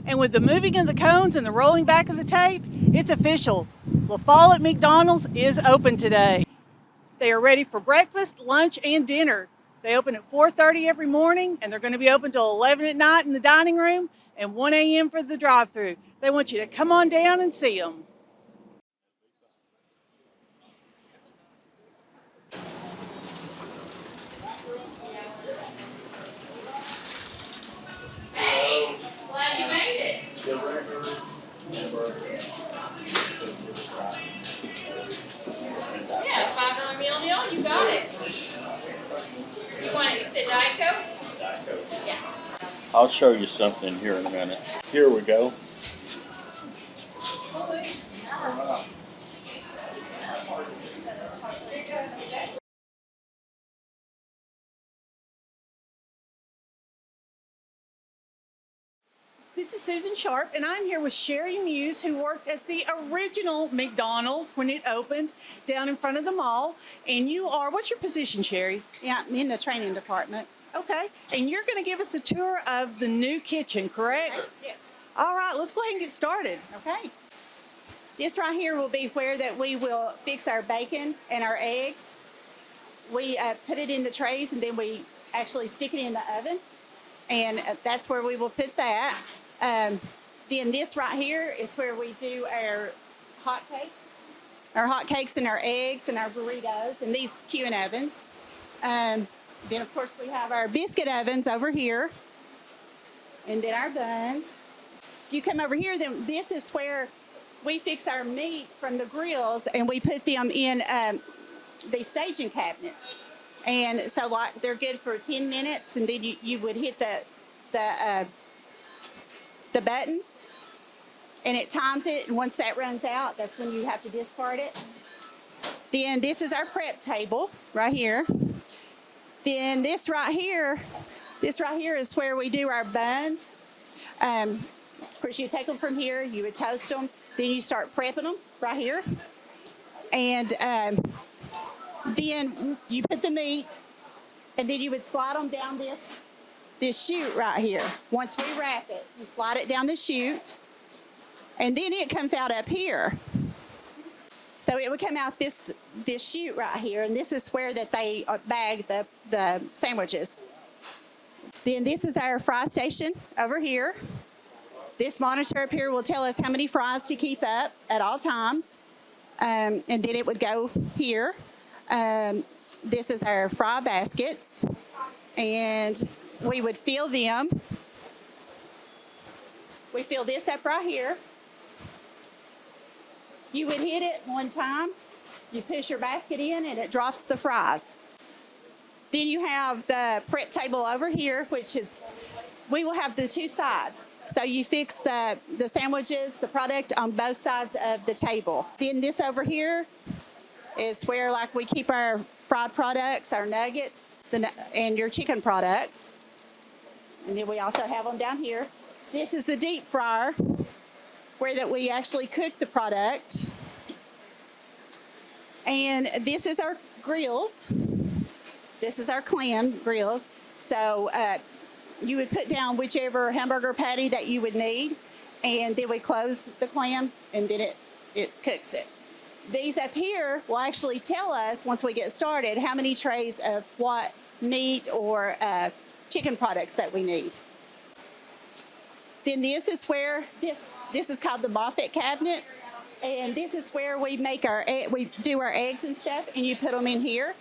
And with the moving of the cones and the rolling back of the tape, it's official. Follette McDonald's is open today. They are ready for breakfast, lunch, and dinner. They open at 4:30 every morning, and they're going to be open till 11 at night in the dining room and 1 a.m. for the drive-thru. They want you to come on down and see them. Glad you made it. Yeah, $5 meal deal. You got it. You want it? You said Diet Coke? Yeah. I'll show you something here in a minute. Here we go. This is Susan Sharp, and I'm here with Sherry Muse, who worked at the original McDonald's when it opened down in front of the mall. And you are, what's your position, Sherry? Yeah, I'm in the training department. Okay, and you're going to give us a tour of the new kitchen, correct? Yes. All right, let's go ahead and get started. Okay. This right here will be where that we will fix our bacon and our eggs. We put it in the trays and then we actually stick it in the oven. And that's where we will put that. Then this right here is where we do our hot cakes and our eggs and our burritos and these Q&A ovens. Then of course we have our biscuit ovens over here, and then our buns. If you come over here, then this is where we fix our meat from the grills and we put them in these staging cabinets. And so like they're good for 10 minutes, and then you would hit the button and it times it, and once that runs out, that's when you have to discard it. Then this is our prep table right here. Then this right here is where we do our buns. Of course, you take them from here, you would toast them, then you start prepping them right here. And then you put the meat, and then you would slide them down this chute right here. Once we wrap it, you slide it down the chute, and then it comes out up here. So it would come out this chute right here, and this is where that they bag the sandwiches. Then this is our fry station over here. This monitor up here will tell us how many fries to keep up at all times, and then it would go here. This is our fry baskets, and we would fill them. We fill this up right here. You would hit it one time, you push your basket in, and it drops the fries. Then you have the prep table over here, which is, we will have the two sides. So you fix the sandwiches, the product on both sides of the table. Then this over here is where like we keep our fried products, our nuggets, and your chicken products. And then we also have them down here. This is the deep fryer, where that we actually cook the product. And this is our grills. This is our clam grills. So you would put down whichever hamburger patty that you would need, and then we close the clam, and then it cooks it. These up here will actually tell us, once we get started, how many trays of what meat or chicken products that we need. Then this is where, this is called the Moffat cabinet, and this is where we make we do our eggs and stuff, and you put them in here.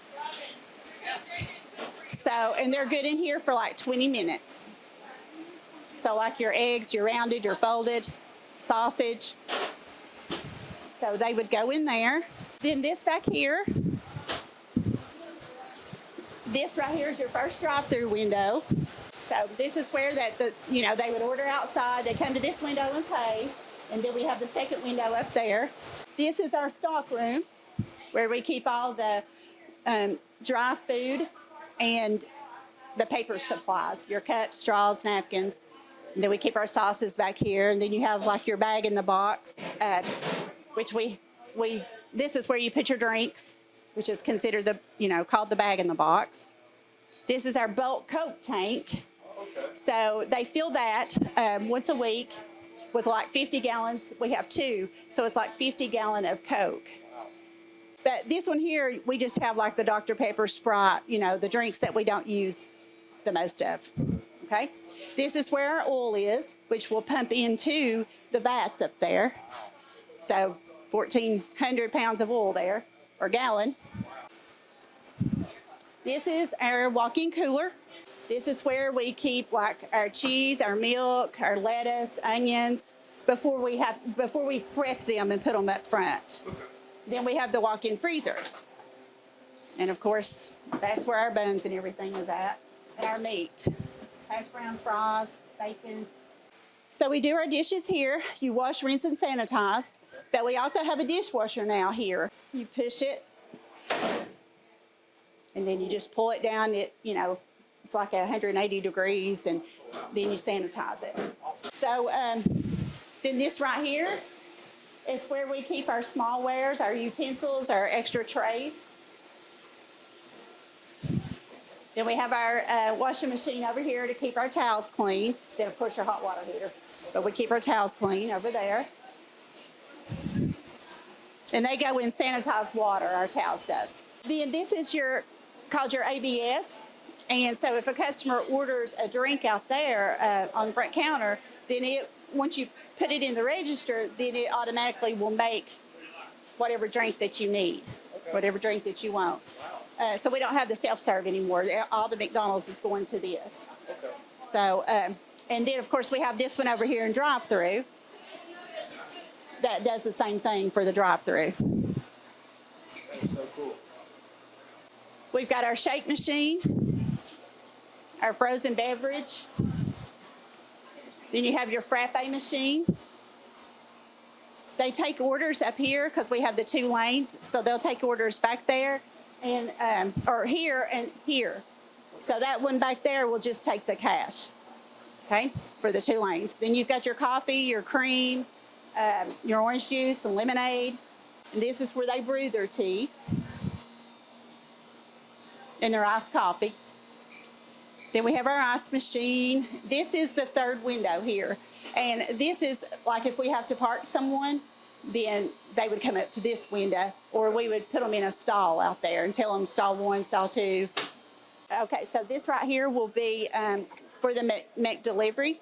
So, and they're good in here for like 20 minutes. So like your eggs, you're rounded, you're folded, sausage. So they would go in there. Then this back here, this right here is your first drive-through window. So this is where that they would order outside. They come to this window and pay, and then we have the second window up there. This is our stock room, where we keep all the dry food and the paper supplies, your cups, straws, napkins. And then we keep our sauces back here, and then you have like your bag in the box, which this is where you put your drinks, which is considered called the bag in the box. This is our bulk Coke tank. So they fill that once a week, with like 50 gallons. We have two, so it's like 50 gallon of Coke. But this one here, we just have like the Dr. Pepper, Sprite, you know, the drinks that we don't use the most of, okay? This is where our oil is, which will pump into the vats up there. So 1,400 pounds of oil there, or gallon. This is our walk-in cooler. This is where we keep like our cheese, our milk, our lettuce, onions, before we prep them and put them up front. Then we have the walk-in freezer. And of course, that's where our buns and everything is at, and our meat. Hash browns, fries, bacon. So we do our dishes here. You wash, rinse, and sanitize. But we also have a dishwasher now here. You push it, and then you just pull it down. It's like 180 degrees, and then you sanitize it. So then this right here is where we keep our small wares, our utensils, our extra trays. Then we have our washing machine over here to keep our towels clean. Then, of course, your hot water heater. But we keep our towels clean over there. And they go in sanitized water, our towels does. Then this is called your ABS. And so if a customer orders a drink out there on the front counter, then once you put it in the register, then it automatically will make whatever drink that you need, whatever drink that you want. So we don't have the self-serve anymore. All the McDonald's is going to this. Okay. So, and then of course we have this one over here in drive-through. That does the same thing for the drive-through. That's so cool. We've got our shake machine, our frozen beverage. Then you have your frappe machine. They take orders up here because we have the 2 lanes, so they'll take orders back there and or here and here. So that one back there will just take the cash, okay, for the 2 lanes. Then you've got your coffee, your cream, your orange juice and lemonade. And this is where they brew their tea and their iced coffee. Then we have our ice machine. This is the 3rd window here. And this is like if we have to park someone, then they would come up to this window, or we would put them in a stall out there and tell them stall 1, stall 2. Okay, so this right here will be for the McDelivery.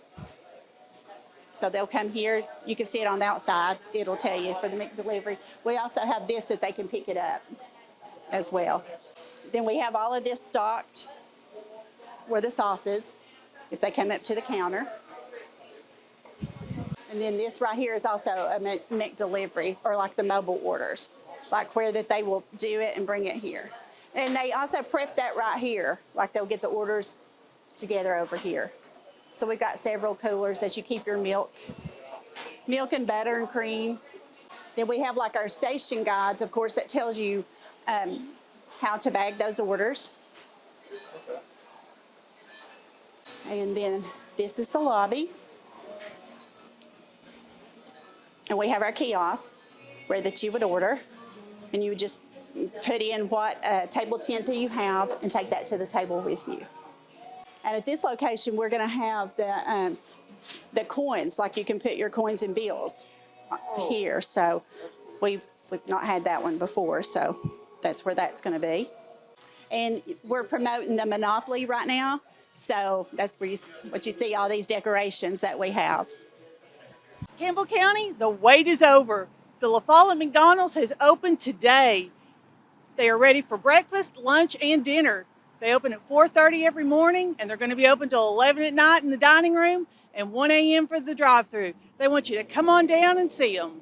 So they'll come here. You can see it on the outside. It'll tell you for the McDelivery. We also have this that they can pick it up as well. Then we have all of this stocked where the sauce is, if they come up to the counter. And then this right here is also a McDelivery, or like the mobile orders, like where that they will do it and bring it here. And they also prep that right here, like they'll get the orders together over here. So we've got several coolers that you keep your milk and butter and cream. Then we have like our station guides, of course, that tells you how to bag those orders. And then this is the lobby. And we have our kiosk where that you would order. And you would just put in what table tent that you have and take that to the table with you. And at this location, we're going to have the coins, like you can put your coins and bills here. So we've not had that one before, so that's where that's going to be. And we're promoting the Monopoly right now. So that's where what you see, all these decorations that we have. Campbell County, the wait is over. The Follette McDonald's has opened today. They are ready for breakfast, lunch, and dinner. They open at 4:30 every morning, and they're going to be open till 11 at night in the dining room and 1 a.m. for the drive-thru. They want you to come on down and see them.